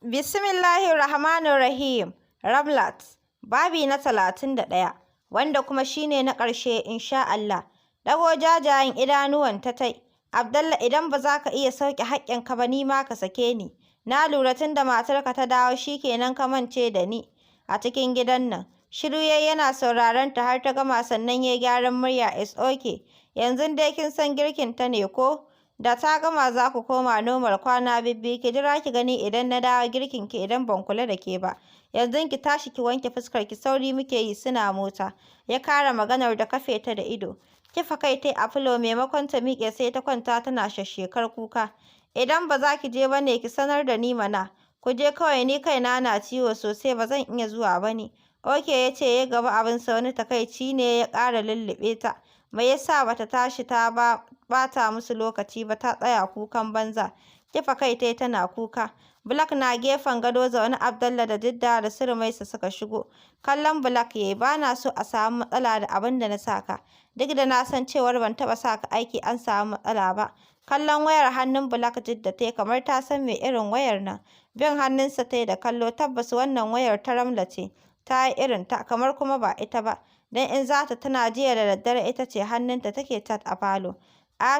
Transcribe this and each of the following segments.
Bismillahirrahmanirrahim. Ramlat, babi na 31, wanda kuma shi ne na ƙarshe insha Allah. Ɗago jajayen idanuwanta ta yi. Abdallah, idan ba za ka iya sauke haƙƙinka ba ni ma ka sake ni. Na lura tun da matarka ta dawo shi kenan ka mance da ni a cikin gidan nan. Shiru ya yi yana sauraron ta har ta gama sannan ya yi gyaran murya. It's okay. Yanzu dai kin san girkinta ne ko? Da ta gama za ku koma normal kwana bibbiyu. Ki jira ki gani idan na dawo girkinki idan ban kula da ke ba. Yanzu ki tashi ki wanke fuskarki, sauri muke yi suna mota. Ya kara maganar da kafe ta da ido. Kifa kai tai a filo maimakon ta miƙe sai ta kwanta tana shashshekar kuka. Idan ba za ki je ba ne ki sanar da ni mana. Ku je kawai, ni kaina na ciwo sosai ba zan iya zuwa ba ne. Oke ya ce ya gaba abinsa, wani takaici ne ya ƙara lulluɓe ta. Me yasa bata tashi ta ɓata musu lokaci ba, ta tsaya kukan banza. Kifa kai tai tana kuka. Black na gefen gado zaune, Abdallah da Jidda da su Rumaisa suka shigo. Kallon Black yayi. Ba na so a samu matsala da abin da na saka. Duk da na san cewar ban taɓa saka aiki an samu matsala ba. Kallon wayar hannun Black Jidda tai kamar ta san me irin wayar nan. Bin hannunsa tai da kallo, tabbas wannan wayar ta Ramla ce. Ta yi irin ta, kamar kuma ba ita ba. Don in za ta tuna jiya da daddare ita ce hannunta take cat a falo.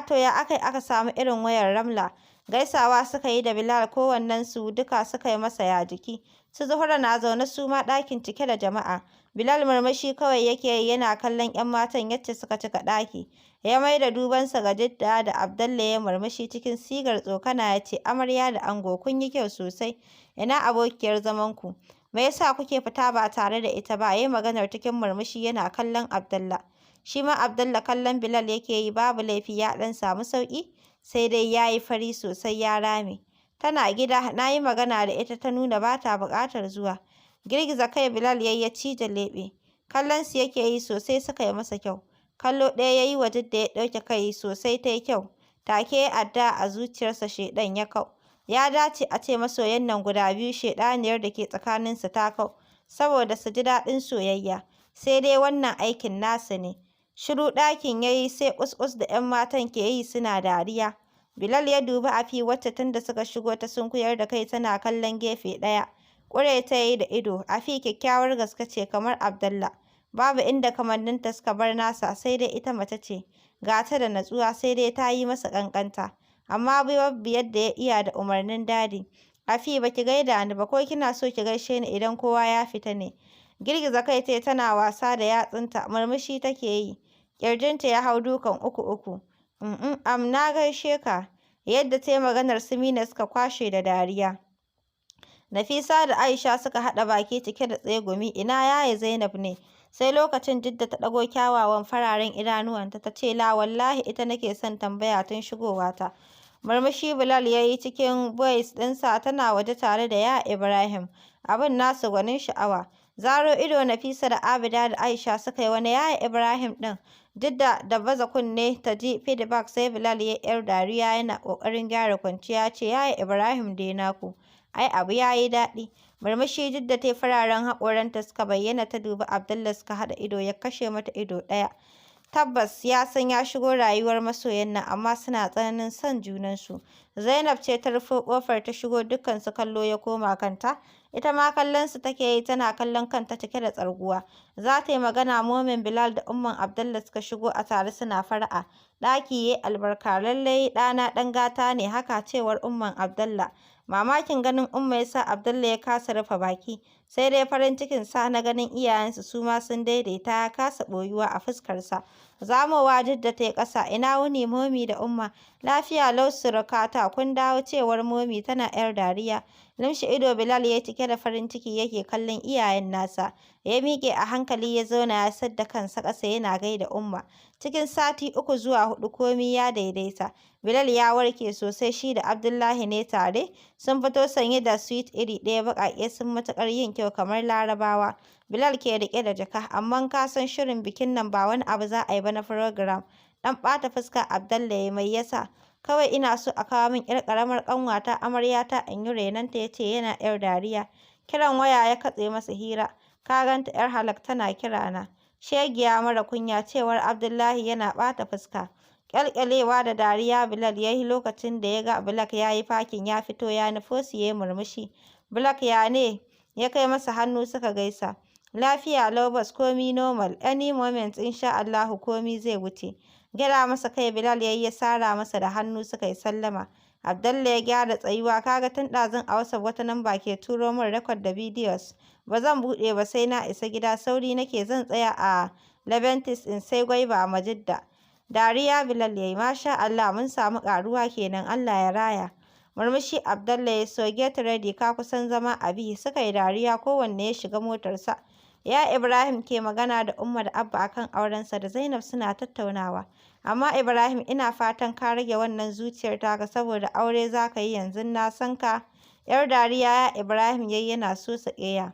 To ya aka yi aka samu irin wayar Ramla? Gaisawa suka yi da Bilal, kowannensu duka suka yi masa ya jiki. Su Zuhura na zaune su ma ɗakin cike da jama'a. Bilal murmushi kawai yake yi yana kallon 'yan matan yacce suka cika ɗaki. Ya mai da dubansa ga Jidda da Abdallah ya murmushi cikin sigar tsokana ya ce, amarya da ango kun yi kyau sosai. Ina abokiyar zamanku? Me yasa kuke fita ba tare da ita ba? Ya yi maganar cikin murmushi yana kallon Abdallah. Shi ma Abdallah kallon Bilal yake yi, babu laifi ya ɗan samu sauƙi, sai dai ya yi fari sosai ya rame. Tana gida, na yi magana da ita ta nuna ba ta buƙatar zuwa. Girgiza kai Bilal ya yi ya cije leɓe. Kallonsu yake yi sosai suka yi masa kyau. Kallo ɗaya ya yi wa Jidda ya ɗauke kai sosai ta yi kyau. Take ya addu'a a zuciyarsa shaiɗan ya kau. Ya dace a ce masoyan nan guda biyu shaiɗaniyar da ke tsakaninsu ta kau, saboda su ji daɗin soyayya. Sai dai wannan aikin nasu ne. Shiru ɗakin ya yi sai ƙus-ƙus da 'yan matan ke yi suna dariya. Bilal ya dubi Afi wacce tun da suka shigo ta sunkuyar da kai tana kallon gefe ɗaya. Ƙure ta yi da ido. Afi kyakkyawar gaske ce kamar Abdallah. Babu inda kamanninta suka bar nasa, sai dai ita mace ce. Ga ta da natsuwa sai dai ta yi masa ƙanƙanta. Amma babu yadda ya iya da umarnin Dadi. Afi ba ki gaida ni ba, ko kina so ki gaishe ni idan kowa ya fita ne? Girgiza kai tai tana wasa da yatsunta, murmushi take yi. Ƙirjinta ya hau dukan uku-uku. Na gaishe ka. Yadda ta yi maganar su Mina suka kwashe da dariya. Nafisa da Aisha suka haɗa baki cike da tsegumi. Ina yaya Zainab ne? Sai lokacin Jidda ta ɗago kyawawan fararen idanuwanta ta ce, la wallahi ita nake son tambaya tun shigowata. Murmushi Bilal ya yi cikin voice ɗinsa, tana waje tare da ya Ibrahim. Abin nasu gwanin sha'awa. Zaro ido Nafisa da Abida da Aisha suka yi, wani yaya Ibrahim ɗin? Jidda da baza kunne ta ji feedback sai Bilal ya yi 'yar dariya yana ƙoƙarin gyara kwanciya ya ce, yaya Ibrahim dai naku. Ai abu ya yi daɗi. Murmushi Jidda ta yi, fararen haƙoranta suka bayyana, ta dubi Abdallah suka haɗa ido, ya kashe mata ido ɗaya. Tabbas ya san ya shigo rayuwar masoyan nan, amma suna tsananin son junansu. Zainab ce ta rufo ƙofar ta shigo, dukkansu kallo ya koma kanta. Ita ma kallonsu take yi, tana kallon kanta cike da tsarguwa. Za ta yi magana, momin Bilal da umman Abdallah suka shigo a tare suna fara'a. Ɗaki ya yi albarka, lallai ɗana ɗan gata ne haka, cewar umman Abdallah. Mamakin ganin Umma ya sa Abdallah ya kasa rufe baki, sai dai farin cikin sa na ganin iyayensu su ma sun daidaita ya kasa ɓoyuwa a fuskarsa. Zamowa Jidda ta yi ƙasa. Ina wuni Momi da Umma? Lafiya lau surukata, kun dawo, cewar Momi tana 'yar dariya. Lumshe ido Bilal ya yi cike da farin ciki yake kallon iyayen nasa. Ya miƙe a hankali ya zauna ya sadda kansa ƙasa yana gaida Umma. Cikin sati 3 zuwa 4 komai ya daidaita. Bilal ya warke sosai, shi da Abdullahi ne tare. Sun fito sanye da suit iri ɗaya, baƙaƙe sun matuƙar yin kyau kamar Larabawa. Bilal ke riƙe da jaka, amma ka san shirin bikin nan ba wani abu za a yi ba na program. Ɗan ɓata fuska Abdallah ya yi, mai yasa? Kawai ina so a kawo min 'yar ƙaramar ƙanwata amaryata in yi renonta, ya ce yana 'yar dariya. Kiran waya ya katse masa hira. Ka ganta 'yar halak tana kirana. Shegiya mara kunya, cewar Abdullahi yana ɓata fuska. Ƙyalƙyalewa da dariya Bilal ya yi lokacin da ya ga Black ya yi fakin ya fito ya nufo su ya yi murmushi. Black ya ne? Ya kai masa hannu suka gaisa. Lafiya lau boss, komi normal, any moment insha Allahu komi zai wuce. Gyaɗa masa kai Bilal ya yi ya sara masa da hannu suka yi sallama. Abdallah ya gyara tsayuwa, kaga tun ɗazun a WhatsApp wata namba ke turo min record da videos. Ba zan buɗe ba sai na isa gida, sauri nake zan tsaya a Leventis in sai gwaiba a Majidda. Dariya Bilal ya yi, masha Allah mun samu ƙaruwa kenan, Allah ya raya. Murmushi Abdallah ya so, get ready ka kusan zama abi. Suka yi dariya kowanne ya shiga motarsa. Ya Ibrahim ke magana da Umma da Abba akan aurensa da Zainab suna tattaunawa. Amma Ibrahim ina fatan ka rage wannan zuciyar taka saboda aure za ka yi yanzu na san ka. Yar dariya ya Ibrahim yayi yana sosa ƙeya.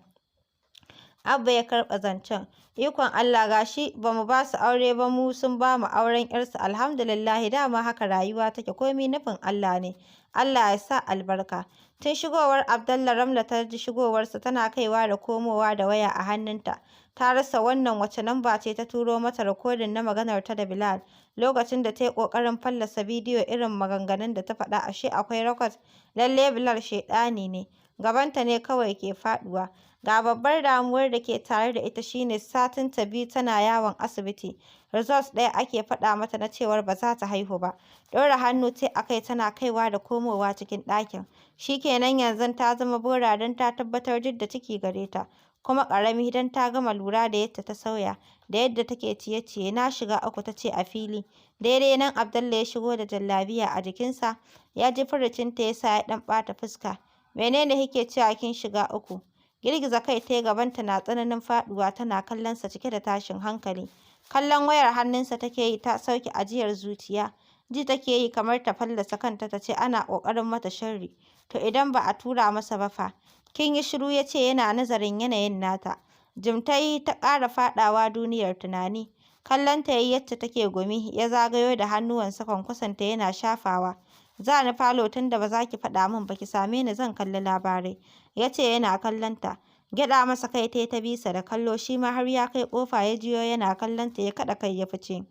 Abba ya karɓa zancen. Ikon Allah ga shi ba mu ba su aure ba mu sun ba mu auren 'yarsu alhamdulillahi dama haka rayuwa take komi nufin Allah ne. Allah ya sa albarka. Tun shigowar Abdallah Ramla ta ji shigowarsa tana kaiwa da komowa da waya a hannunta. Ta rasa wannan wace namba ce ta turo mata rikodin na maganarta da Bilal. Lokacin da ta yi ƙoƙarin fallasa bidiyo irin maganganun da ta faɗa ashe akwai rekod. Lalle Bilal shaiɗani ne. Gabanta ne kawai ke faɗuwa. Ga babbar damuwar da ke tare da ita shine satin ta biyu tana yawon asibiti. Results ɗaya ake faɗa mata na cewar ba za ta haihu ba. Ɗora hannu tai a kai tana kaiwa da komowa cikin ɗakin. Shi kenan yanzu ta zama bora don ta tabbatar duk da ciki gare ta. Kuma ƙarami don ta gama lura da yadda ta sauya, da yadda take ciye-ciye. Na shiga uku ta ce a fili. Daidai nan Abdallah ya shigo da jallabiya a jikinsa. Ya ji furucinta ya sa ya ɗan ɓata fuska. Menene kike cewa kin shiga uku? Girgiza kai ta yi gabanta na tsananin faɗuwa tana kallonsa cike da tashin hankali. Kallon wayar hannunsa take yi ta sauke ajiyar zuciya. Ji take yi kamar ta fallasa kanta ta ce ana ƙoƙarin mata sharri. To idan ba a tura masa ba fa? Kin yi shiru ya ce yana nazarin yanayin nata. Jim ta yi ta ƙara faɗawa duniyar tunani. Kallonta ya yi yadda take gumi, ya zagayo da hannuwansa kwankwasonta yana shafawa. Za ni falo tun da ba za ki faɗa min ba ki same ni zan kalli labarai. Ya ce yana kallonta. Gyaɗa masa kai ta yi ta bisa da kallo shi ma har ya kai ƙofa ya jiyo yana kallonta ya kaɗa kai ya fice.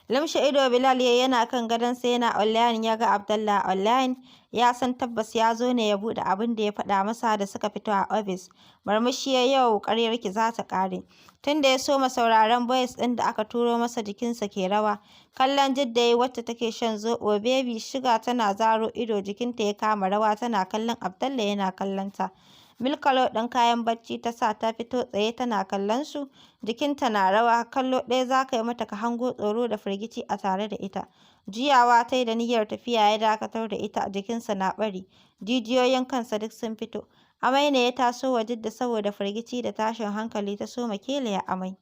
Limshe ido Bilal ya yana kan gadonsa yana online ya ga Abdallah online. Ya san tabbas ya zo ne ya buɗe abin da ya faɗa masa da suka fito a ofis. Murmushi ya yau ƙaryarki za ta ƙare. Tun da ya soma sauraron voice ɗin da aka turo masa jikinsa ke rawa. Kallon Jidda ya yi wacce take shan zoɓo baby shiga tana zaro ido jikinta ya kama rawa tana kallon Abdallah yana kallonta. Milkalo ɗin kayan bacci ta sa ta fito tsaye tana kallon su. Jikinta na rawa, kallo ɗaya za ka yi mata ka hango tsoro da firgici a tare da ita. Juyawa ta yi da niyyar tafiya ya dakatar da ita, jikinsa na ɓari. Jijiyoyin kansa duk sun fito. Amai ne ya taso wa Jidda saboda firgici da tashin hankali ta soma kelaya amai.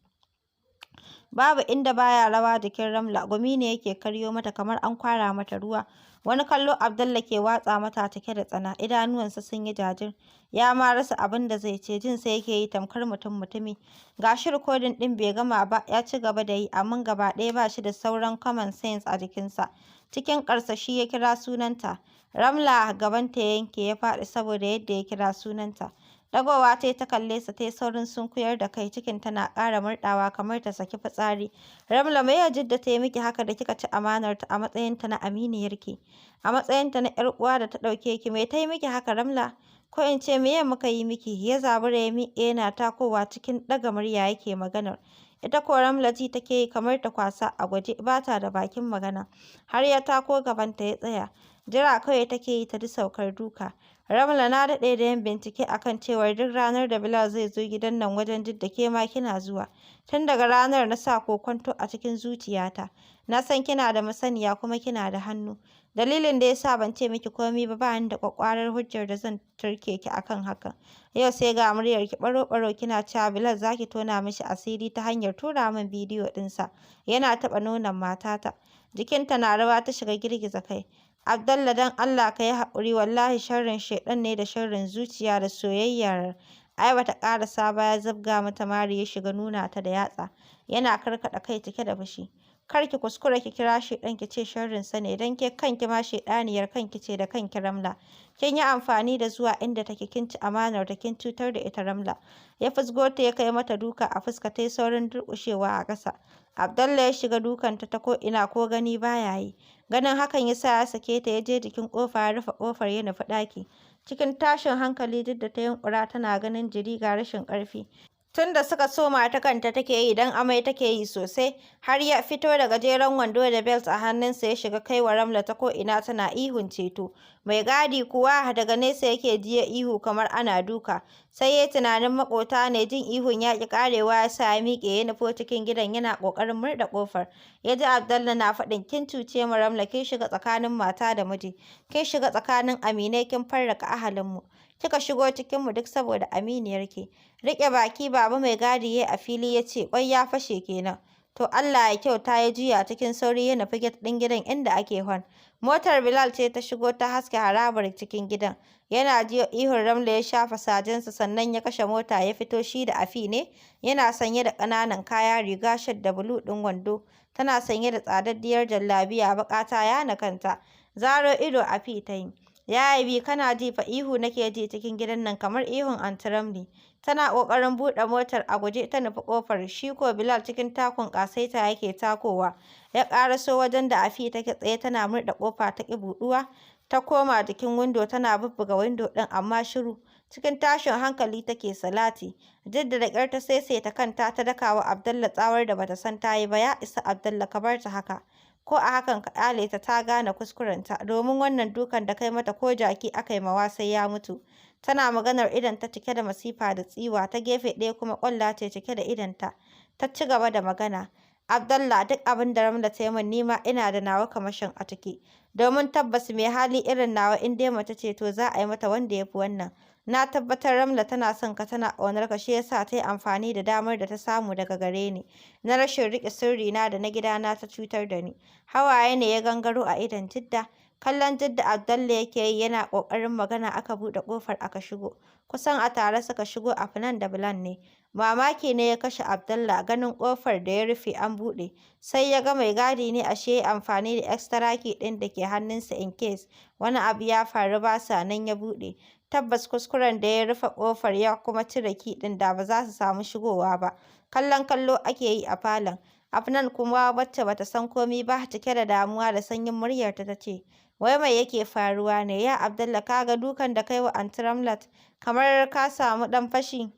Babu inda baya rawa jikin Ramla, gumi ne yake karyo mata kamar an kwara mata ruwa. Wani kallo Abdallah ke watsa mata cike da tsana, idanuwansa sun yi jajir. Ya ma rasa abin da zai ce, jin sa yake yi tamkar mutum-mutumi. Ga shi rikodin ɗin bai gama ba, ya ci gaba da yi, amma gaba ɗaya ba shi da sauran common sense a jikinsa. Cikin karsashi ya kira sunanta. Ramla gabanta ya yanke ya faɗi saboda yadda ya kira sunanta. Ɗagowa ta yi ta kalle sa ta yi saurin sunkuyar da kai cikinta na ƙara murɗawa kamar ta saki fitsari. Ramla me ya Jidda ta yi miki haka da kika ci amanarta a matsayinta na aminiyarki? A matsayinta na 'yar uwa da ta ɗauke ki me ta yi miki haka Ramla? Ko in ce meye muka yi miki? Ya zabura ya miƙe yana takowa cikin ɗaga murya yake maganar. Ita ko Ramla ji take yi kamar ta kwasa a gwaje ba ta da bakin magana. Har ya tako gabanta ya tsaya. Jira kawai take yi ta ji saukar duka. Ramla na daɗe da yin bincike a kan cewar duk ranar da Bilal zai zo gidan nan wajen Jidda ke ma kina zuwa. Tun daga ranar na sa kokwanto a cikin zuciyata. Na san kina da masaniya kuma kina da hannu. Dalilin da ya sa ban ce miki komai ba ba ni da ƙwaƙƙwarar hujjar da zan turke ki a kan hakan. Yau sai ga muryarki ɓaro-ɓaro kina cewa Bilal za ki tona mishi asiri ta hanyar tura min bidiyo ɗinsa. Yana taɓa nonon matata. Jikinta na rawa ta shiga girgiza kai. Abdallah don Allah ka yi haƙuri wallahi sharrin shaiɗan ne da sharrin zuciya da soyayyar. Ai bata ƙarasa ba ya zabga mata mari ya shiga nuna ta da yatsa. Yana karkaɗa kai cike da fushi. Kar ki kuskura ki kira shaiɗan ki ce sharrinsa ne, don ke kanki ma shaiɗaniyar kanki ce da kanki Ramla. Kin yi amfani da zuwa inda take kin ci amanar da kin cutar da ita Ramla. Ya fusgo ta ya kai mata duka a fuska ta yi saurin durƙushewa a ƙasa. Abdallah ya shiga dukanta ta ko'ina ko gani ba ya yi. Ganin hakan ya sa ya sake ta ya je jikin ƙofa ya rufe ƙofar ya nufi ɗaki. Cikin tashin hankali duk da ta yunƙura tana ganin jiri ga rashin ƙarfi. Tun da suka soma ta kanta take yi don amai take yi sosai, har ya fito da gajeren wando da belt a hannunsa ya shiga kai wa Ramla ta ko'ina tana ihun ceto. Mai gadi kuwa daga nesa yake jiyo ihu kamar ana duka. Sai ya yi tunanin maƙota ne, jin ihun ya ƙi ƙarewa ya sa ya miƙe ya nufo cikin gidan yana ƙoƙarin murɗe ƙofar. Ya ji Abdallah na faɗin kin cuce mu Ramla, kin shiga tsakanin mata da miji, kin shiga tsakanin aminai kin farraka ahalinmu. Kika shigo cikinmu duk saboda aminiyarki. Riƙe baki Baba Mai Gadi ya yi a fili ya ce, ƙwai ya fashe kenan. To Allah ya kyauta, ya juya cikin sauri ya nufi get ɗin gidan inda ake hon. Motar Bilal ce ta shigo ta haske harabar cikin gidan. Yana jiyo ihun Ramla ya shafa sajensa sannan ya kashe mota ya fito shi da Afi ne. Yana sanye da ƙananan kaya, riga shadda bulu ɗin wando. Tana sanye da tsadaddiyar jallabiya baƙa ta yana kanta. Zaro ido Afi ta yi. Yaya bi kana ji fa ihu nake ji cikin gidan nan kamar ihun Anty Ramli. Tana ƙoƙarin buɗe motar a guje ta nufi ƙofar, shi ko Bilal cikin takun ƙasaita yake takowa. Ya ƙaraso wajen da Afi take tsaye tana murɗe ƙofa ta ƙi buɗuwa. Ta koma jikin windo tana bubbuga windo ɗin amma shiru. Cikin tashin hankali take salati. Jidda da ƙyar ta saisaita kanta ta daka wa Abdallah tsawar da bata san ta yi ba. Ya isa Abdallah ka bar ta haka. Ko a hakan ka ƙyale ta, ta gane kuskurenta, domin wannan dukan da kai mata ko jaki aka yi mawa sai ya mutu. Tana maganar idonta cike da masifa da tsiwa, ta gefe ɗaya kuma ƙwalla ce cike da idonta. Ta ci gaba da magana. Abdallah, duk abin da Ramla ta yi min ni ma ina da nawa kamashin a ciki. Domin tabbas mai hali irin nawa in dai mace ce to za a yi mata wanda ya fi wannan. Na tabbatar Ramla tana son ka, tana ƙaunar ka, shi ya sa ta yi amfani da damar da ta samu daga gare ni na rashin riƙe sirrina da na gidana ta cutar da ni. Hawaye ne ya gangaro a idon Jidda. Kallon Jidda Abdallah yake yi yana ƙoƙarin magana aka buɗe ƙofar aka shigo. Kusan a tare suka shigo Afnan da Bilal ne. Mamaki ne ya kashe Abdallah ganin ƙofar da ya rufe an buɗe. Sai ya ga mai gadi ne ashe ya yi amfani da extra key ɗin da ke hannunsa in case wani abu ya faru ba sa nan ya buɗe. Tabbas kuskuren da ya rufe ƙofar ya kuma cire key ɗin da ba za su samu shigowa ba. Kallon kallo ake yi a falon. Afnan kuma wacce bata san komai ba cike da damuwa da sanyin muryarta ta ce, wai mai yake faruwa ne? Ya Abdallah ka ga dukan da kai wa Anty Ramlat kamar ka samu ɗan fashi.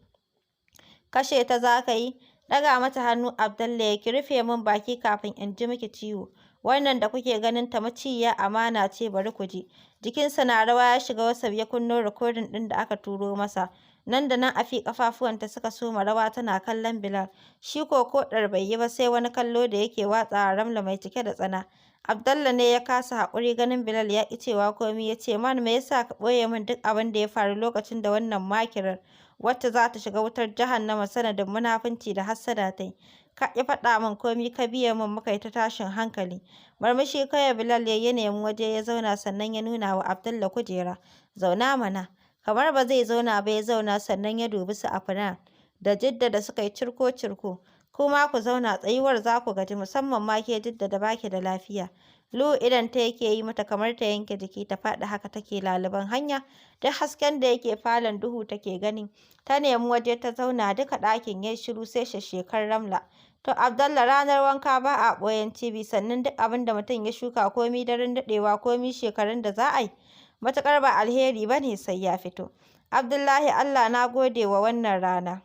Kashe ta za ka yi? Ɗaga mata hannu Abdallah ya ki rufe min baki kafin in ji miki ciwo. Wannan da kuke ganin ta maciyya amana ce, bari ku ji. Jikinsa na rawa ya shiga WhatsApp ya kunno rikodin ɗin da aka turo masa. Nan da nan Afi ƙafafuwanta suka soma rawa tana kallon Bilal. Shi ko ɗar bai yi ba sai wani kallo da yake watsawa Ramla mai cike da tsana. Abdallah ne ya kasa haƙuri ganin Bilal ya ƙi cewa komai ya ce, man me yasa ka ɓoye min duk abin da ya faru lokacin da wannan makirar wacce za ta shiga wutar jahannama sanadin munafunci da hassada ta yi. Ka ƙi faɗa min komai ka biye min muka yi ta tashin hankali. Murmushi kawai Bilal ya nemi waje ya zauna sannan ya nuna wa Abdallah kujera. Zauna mana. Kamar ba zai zauna ba ya zauna sannan ya dubi su Afnan da Jidda da suka yi cirko-cirko. Kuma ku zauna, tsayuwar za ku gaji musamman ma ke Jidda da ba ki da lafiya. Lu idonta yake yi mata kamar ta yanke jiki ta faɗi haka take laluben hanya. Duk hasken da yake falon duhu take gani. Ta nemi waje ta zauna duka ɗakin ya yi shiru sai shashshekar Ramla. To Abdallah ranar wanka ba a ɓoyen cibi sannan duk abin da mutum ya shuka komi daren daɗewa komi shekarun da za a yi. Matuƙar ba alheri ba ne sai ya fito. Abdullahi Allah na gode wa wannan rana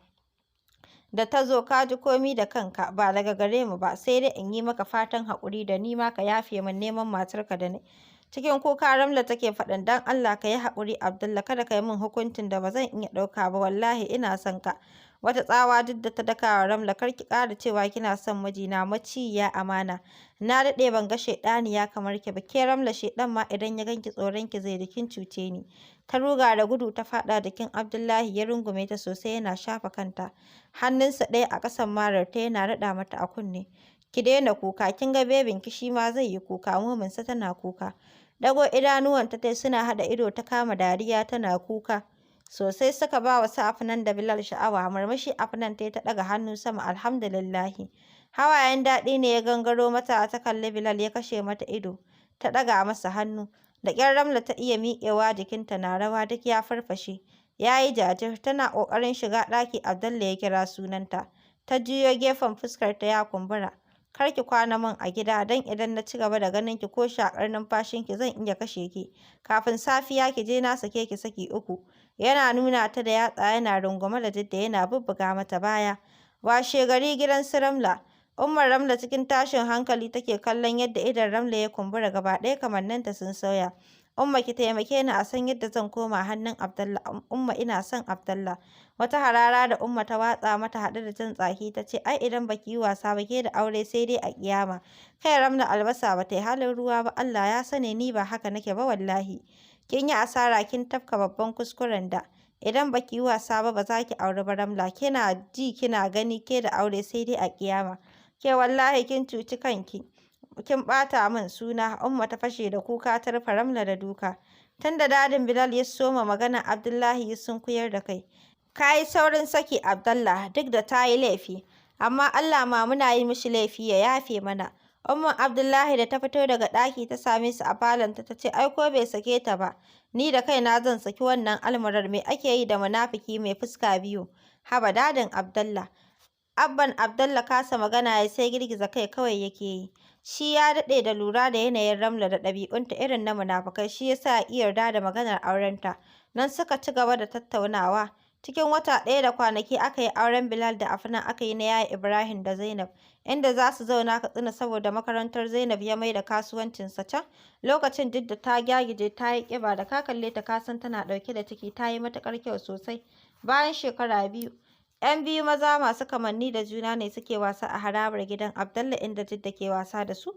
da ta zo ka ji komi da kanka ba daga gare mu ba sai dai in yi maka fatan haƙuri da ni ma ka yafe min neman matarka da ni. Cikin kuka Ramla take faɗin don Allah ka yi haƙuri Abdallah kada ka yi min hukuncin da ba zan iya ɗauka ba wallahi ina son ka. Wata tsawa duk da ta daka wa Ramla kar ki ƙara cewa kina son mijina maciyya amana. Na daɗe ban ga shaiɗaniya kamar ki ba ke Ramla shaiɗan ma idan ya ganki tsoron ki zai kin cuce ni. Ta ruga da gudu ta faɗa jikin Abdullahi ya rungume ta sosai yana shafa kanta. Hannunsa ɗaya a ƙasan mararta yana raɗa mata a kunne. Ki daina kuka, kin ga bebinki shi ma zai yi kuka, mominsa tana kuka. Ɗago idanuwanta tai suna haɗa ido ta kama dariya tana kuka. Sosai suka ba wa su Afnan da Bilal sha'awa, murmushi Afnan ta yi ta ɗaga hannu sama alhamdulillahi. Hawayen daɗi ne ya gangaro mata ta kalli Bilal ya kashe mata ido. Ta ɗaga masa hannu. Da ƙyar Ramla ta iya miƙewa jikinta na rawa duk ya farfashe. Ya yi jajir tana ƙoƙarin shiga ɗaki Abdallah ya kira sunanta. Ta juyo gefen fuskarta ya kumbura. Kar ki kwana min a gida don idan na ci gaba da ganin ki ko shaƙar numfashinki zan iya kashe ki. Kafin safiya ki je na sake ki saki 3. Yana nuna ta da yatsa yana rungume da Jidda yana bubbuga mata baya. Washegari gidan su Ramla. Ummar Ramla cikin tashin hankali take kallon yadda idon Ramla ya kumbura gaba ɗaya kamanninta sun sauya. Umma ki taimake ni a san yadda zan koma hannun Abdallah. Umma ina son Abdallah. Wata harara da Umma ta watsa mata haɗe da jan tsaki ta ce, ai idan baki yi wasa ba ke da aure sai dai a ƙiyama. Kai Ramla albasa ba ta yi halin ruwa ba, Allah ya sani ni ba haka nake ba wallahi. Kin yi asara kin tafka babban kuskuren da idan baki yi wasa ba za ki auri ba Ramla. Kina ji kina gani ke da aure sai dai a ƙiyama. Ke wallahi kin cuci kanki. Kin ɓata min suna. Umma ta fashe da kuka ta rufe Ramla da duka. Tunda dadin Bilal ya soma magana Abdullahi ya sunkuyar da kai. Ka yi saurin saki Abdallah duk da ta yi laifi. Amma Allah ma muna yi mishi laifi ya yafe mana. Umman Abdullahi da ta fito daga ɗaki ta same su a falonta ta ce ai ko bai sake ta ba. Ni da kaina zan saki wannan almarar me ake yi da munafiki mai fuska biyu. Haba dadin Abdallah. Abban Abdallah kasa magana ya sai girgiza kai kawai yake yi. Shi ya daɗe da lura da yanayin Ramla da ɗabi'unta irin na munafukai shi ya sa ya ƙi yarda da maganar aurenta. Nan suka ci gaba da tattaunawa. Cikin wata ɗaya da kwanaki aka yi auren Bilal da Afnan aka yi na Yaya Ibrahim da Zainab, inda za su zauna Katsina saboda makarantar Zainab ya mai da kasuwancinsa can. Lokacin duk da ta gyagije ta yi ƙiba da ka kalle ta ka san tana ɗauke da ciki ta yi matuƙar kyau sosai. Bayan shekara biyu, 'yan biyu maza masu kamanni da juna ne suke wasa a harabar gidan Abdallah inda Jidda ke wasa da su.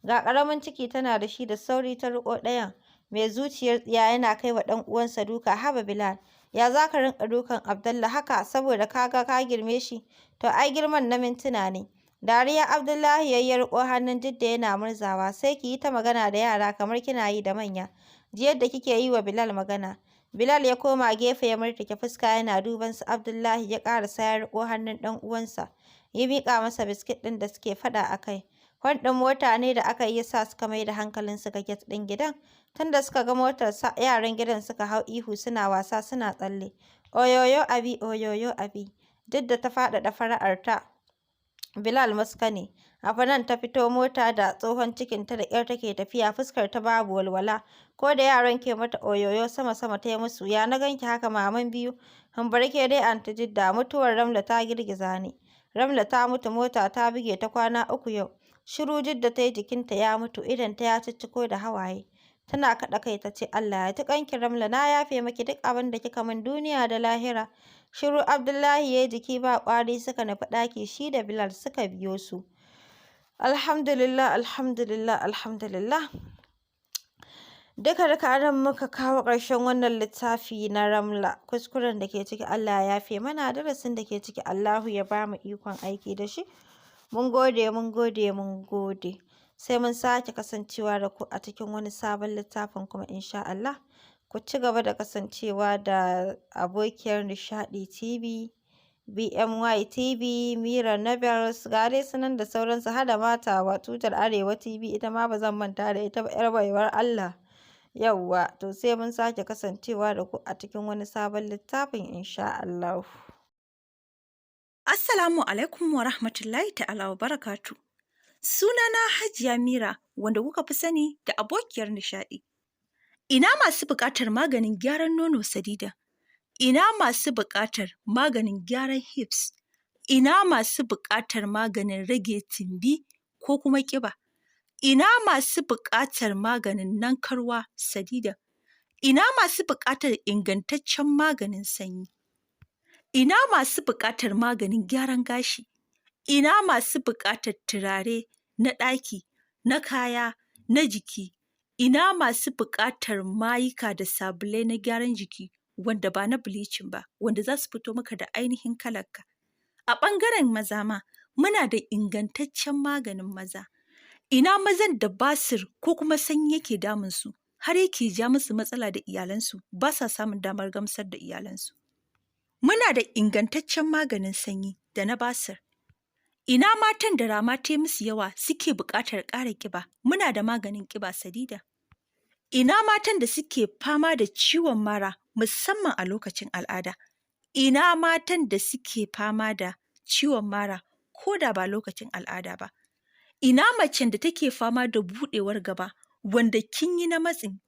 Ga ƙaramin ciki tana da shi da sauri ta riƙo ɗayan. Mai zuciyar tsiya yana kai wa ɗan uwansa duka. Haba Bilal, ya za ka rinƙa dukan Abdallah haka saboda ka ga ka girme shi? To ai girman na mintuna ne. Dariya Abdullahi ya yi ya riƙo hannun Jidda yana murzawa. Sai ki yi ta magana da yara kamar kina yi da manya. Ji yadda kike yi wa Bilal magana. Bilal ya koma gefe ya murtuke fuska yana duban su Abdullahi ya ƙarasa ya riƙo hannun ɗan uwansa. Ya miƙa masa biskit ɗin da suke faɗa a kai. Hon ɗin mota ne da aka yi ya sa suka mai da hankalinsu ga get ɗin gidan. Tunda suka ga motar yaran gidan suka hau ihu suna wasa suna tsalle. Oyoyo abi, oyoyo abi. Duk da ta faɗaɗa fara'arta. Bilal maska ne. Afnan ta fito mota da tsohon cikinta da ƙyar take tafiya fuskar ta babu walwala. Ko da yaran ke mata oyoyo sama-sama ta yi musu. Ya na ganki haka maman biyu? Hambarke dai anti Jidda mutuwar Ramla ta girgiza ni. Ramla ta mutu mota ta buge ta kwana 3 yau. Shiru Jidda ta yi jikinta ya mutu idonta ya cicciko da hawaye. Tana kaɗa kai ta ce Allah ya ji ƙanki Ramla na yafe maki duk abin da kika min duniya da lahira. Shiru Abdullahi ya yi jiki ba ƙwari suka nufi ɗaki shi da Bilal suka biyo su. Alhamdulillah, alhamdulillah, alhamdulillah. Duka-duka a nan muka kawo ƙarshen wannan littafi na Ramla. Kuskuren da ke ciki Allah ya yafe mana, darasin da ke ciki Allahu ya ba mu ikon aiki da shi. Mun gode, mun gode, mun gode. Sai mun sake kasancewa da ku a cikin wani sabon littafin kuma insha Allah. Ku ci gaba da kasancewa da abokiyar Nishaɗi TV, BMY TV, Mira Novels, ga dai su nan da sauransu har da Matawa, Tutar Arewa TV, ita ma ba zan manta da ita ba 'yar baiwar Allah. Yawwa, to sai mun sake kasancewa da ku a cikin wani sabon littafin insha Allahu. Assalamu alaikum wa rahmatullahi ta'ala wa barakatu. Sunana Hajiya Mira, wanda kuka fi sani da abokiyar nishaɗi. Ina masu buƙatar maganin gyaran nono Sadida? Ina masu buƙatar maganin gyaran hips? Ina masu buƙatar maganin rage tumbi ko kuma ƙiba? Ina masu buƙatar maganin nankarwa Sadida? Ina masu buƙatar ingantaccen maganin sanyi? Ina masu buƙatar maganin gyaran gashi? Ina masu buƙatar turare na ɗaki, na kaya, na jiki? Ina masu buƙatar mayuka da sabulai na gyaran jiki wanda ba na bleaching ba, wanda za su fito maka da ainihin kalarka? A ɓangaren maza ma, muna da ingantaccen maganin maza. Ina mazan da basir ko kuma sanyi yake damunsu, har yake ja musu matsala da iyalansu, ba sa samun damar gamsar da iyalansu. Muna da ingantaccen maganin sanyi da na basir. Ina matan da rama ta musu yawa suke buƙatar ƙara ƙiba, muna da maganin ƙiba Sadida. Ina matan da suke fama da ciwon mara musamman a lokacin al'ada. Ina matan da suke fama da ciwon mara ko da ba lokacin al'ada ba. Ina macen da take fama da buɗewar gaba wanda kin yi na matsin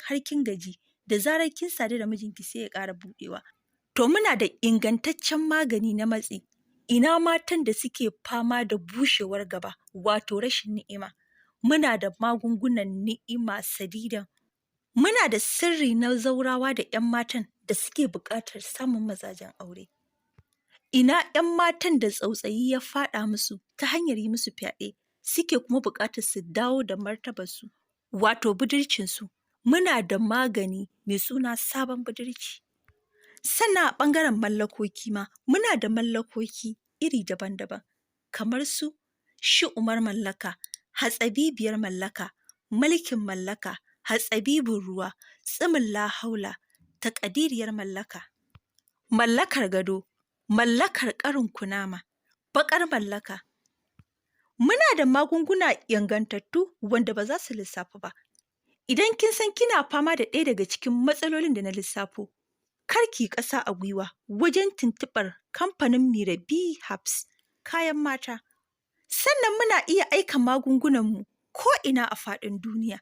har kin gaji, da zarar kin sadu da mijinki sai ya ƙara buɗewa. To muna da ingantaccen magani na matsi. Ina matan da suke fama da bushewar gaba wato rashin ni'ima. Muna da magungunan ni'ima Sadida. Muna da sirri na zaurawa da 'yan matan da suke buƙatar samun mazajen aure. Ina 'yan matan da tsautsayi ya faɗa musu ta hanyar yi musu fyaɗe suke kuma buƙatar su dawo da martabarsu wato budurcinsu. Muna da magani mai suna sabon budurci. Sannan a ɓangaren mallakoki ma muna da mallakoki iri daban-daban kamar su shi'umar mallaka, hatsabibiyar mallaka, mulkin mallaka, hatsabibin ruwa, tsimin lahaula, taƙadiriyar mallaka, mallakar gado, mallakar ƙarin kunama, baƙar mallaka. Muna da magunguna ingantattu wanda ba za su lissafu ba. Idan kin san kina fama da ɗaya daga cikin matsalolin da na lissafo, kar ki ƙasa a gwiwa wajen tuntuɓar kamfanin Mirabi Herbs kayan mata. Sannan muna iya aika magungunanmu ko ina a faɗin duniya.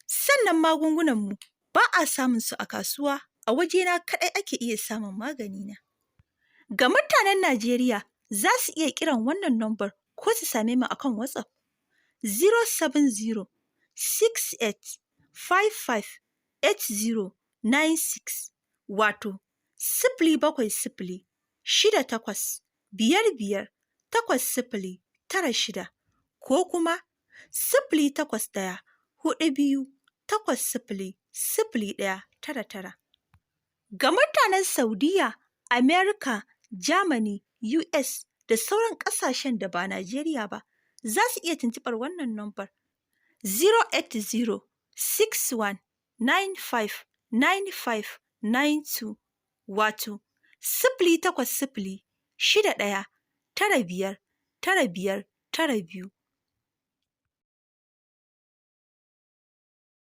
Sannan magungunanmu ba a samun su a kasuwa, a wajena kaɗai ake iya samun maganina. Ga mutanen Najeriya za su iya kiran wannan nambar ko su same mu akan WhatsApp 070 68 55 8096 wato 070 68 55 8096 ko kuma 081 42 80 0199. Ga mutanen Saudiya, Amerika, Germany, US da sauran ƙasashen da ba Najeriya ba za su iya tuntuɓar wannan nambar 080 61 95 95 92 wato 080 61 95 95 92